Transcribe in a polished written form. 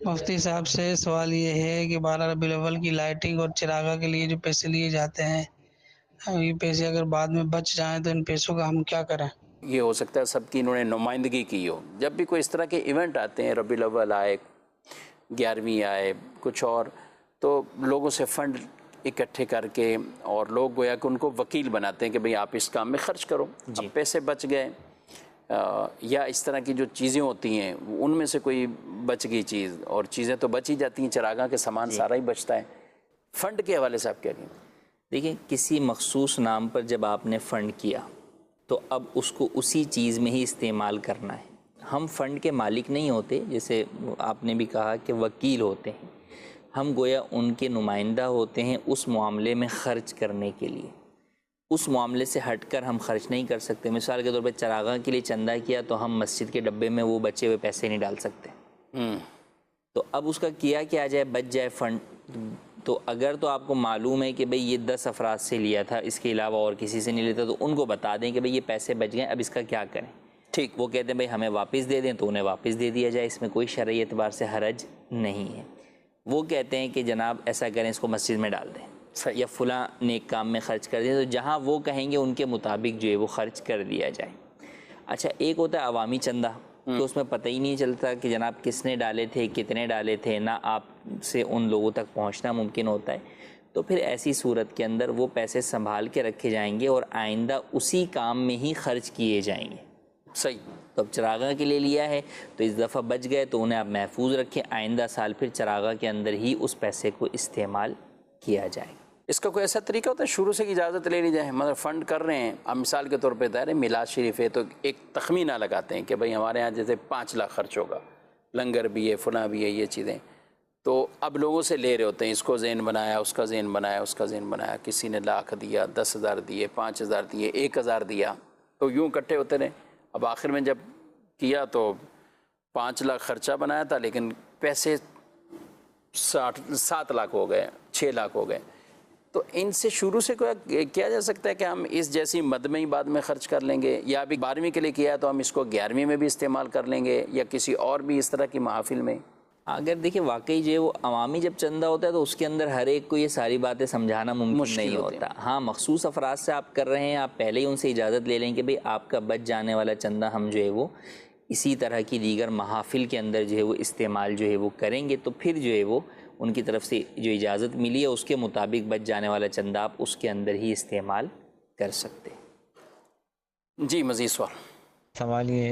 مفتی صاحب سے سوال یہ ہے کہ 12 ربیع الاول کی لائٹنگ اور چراغاں کے لیے جو پیسے لیے جاتے ہیں، یہ پیسے اگر بعد میں بچ جائیں تو ان پیسوں کا ہم کیا کریں؟ یہ ہو سکتا ہے سب کی انہوں نے نمائندگی کی ہو. جب بھی کوئی اس طرح کے ایونٹ آتے ہیں، ربیع الاول آئے، 11ویں آئے، کچھ اور، تو لوگوں سے فنڈ اکٹھے کر کے اور لوگ گویا کہ ان کو وکیل بناتے ہیں کہ بھئی آپ اس کام میں خرچ کرو. اب پیسے بچ گئے یا اس طرح کی جو چیزیں ہوتی ہیں ان میں سے کوئی بچ گئی چیز، اور چیزیں تو بچ ہی جاتی ہیں، چراغاں کے سامان سارا ہی بچتا ہے. فنڈ کے حوالے سے آپ کیا کہیں؟ دیکھیں، کسی مخصوص نام پر جب آپ نے فنڈ کیا تو اب اس کو اسی چیز میں ہی استعمال کرنا ہے. ہم فنڈ کے مالک نہیں ہوتے، جیسے آپ نے بھی کہا کہ وکیل ہوتے ہیں. ہم گویا ان کے نمائندہ ہوتے ہیں اس معاملے میں خرچ کرنے کے لیے. اس معاملے سے ہٹ کر ہم خرچ نہیں کر سکتے. مثال کے طور پہ چراغاں کے لیے چندہ کیا تو ہم مسجد کے ڈبے میں وہ بچے ہوئے پیسے نہیں ڈال سکتے. تو اب اس کا کیا جائے، بچ جائے فنڈ. تو اگر تو آپ کو معلوم ہے کہ بھئی یہ 10 افراد سے لیا تھا، اس کے علاوہ اور کسی سے نہیں لیتا، تو ان کو بتا دیں کہ بھئی یہ پیسے بچ گئے، اب اس کا کیا کریں. ٹھیک، وہ کہتے ہیں بھئی ہمیں واپس دے دیں تو انہیں واپس دے دیا جائے، اس میں کوئی شرعی اعتبار سے حرج نہیں ہے. وہ کہتے ہیں کہ جناب ایسا کریں، اس کو مسجد میں ڈال دیں یا فلاں نیک کام میں خرچ کر دیں، تو جہاں وہ کہیں گے ان کے مطابق جو ہے وہ خرچ کر دیا جائے. اچھا، ایک ہوتا ہے عوامی چندہ کہ اس میں پتہ ہی نہیں چلتا کہ جناب کس نے ڈالے تھے، کتنے ڈالے تھے، نہ آپ سے ان لوگوں تک پہنچنا ممکن ہوتا ہے. تو پھر ایسی صورت کے اندر وہ پیسے سنبھال کے رکھے جائیں گے اور آئندہ اسی کام میں ہی خرچ کیے جائیں گے. صحیح. تو اب چراغاں کے لیے لیا ہے تو اس دفعہ بچ گئے تو انہیں آپ محفوظ رکھیں، آئندہ سال پھر چراغاں کے اندر ہی اس پیسے کو استعمال کیا جائے. اس کا کوئی ایسا طریقہ ہوتا ہے شروع سے اجازت لے لی جائے؟ مطلب فنڈ کر رہے ہیں، اب مثال کے طور پہ ظاہر میلاد شریف ہے تو ایک تخمینہ لگاتے ہیں کہ بھئی ہمارے ہاں جیسے 5 لاکھ خرچ ہوگا، لنگر بھی ہے، فلاں بھی ہے، یہ چیزیں. تو اب لوگوں سے لے رہے ہوتے ہیں، اس کو ذہن بنایا، اس کا ذہن بنایا، اس کا ذہن بنایا، کسی نے 1,00,000 دیا، 10,000 دیے، 5,000 دیے، 1,000 دیا، تو یوں اکٹھے ہوتے رہے. اب آخر میں جب کیا تو 5 لاکھ خرچہ بنایا تھا لیکن پیسے 7 لاکھ ہو گئے، 6 لاکھ ہو گئے. تو ان سے شروع سے کیا جا سکتا ہے کہ ہم اس جیسی مد میں ہی بعد میں خرچ کر لیں گے، یا ابھی 12ویں کے لیے کیا ہے تو ہم اس کو 11ویں میں بھی استعمال کر لیں گے، یا کسی اور بھی اس طرح کی محافل میں؟ اگر دیکھیں واقعی جو ہے وہ عوامی جب چندہ ہوتا ہے تو اس کے اندر ہر ایک کو یہ ساری باتیں سمجھانا ممکن نہیں ہوتا. ہاں، مخصوص افراد سے آپ کر رہے ہیں، آپ پہلے ہی ان سے اجازت لے لیں کہ بھئی آپ کا بچ جانے والا چندہ ہم جو ہے وہ اسی طرح کی دیگر محافل کے اندر جو ہے وہ استعمال جو ہے وہ کریں گے. تو پھر جو ہے وہ ان کی طرف سے جو اجازت ملی ہے اس کے مطابق بچ جانے والا چندہ آپ اس کے اندر ہی استعمال کر سکتے. جی، مزید سوال یہ ہے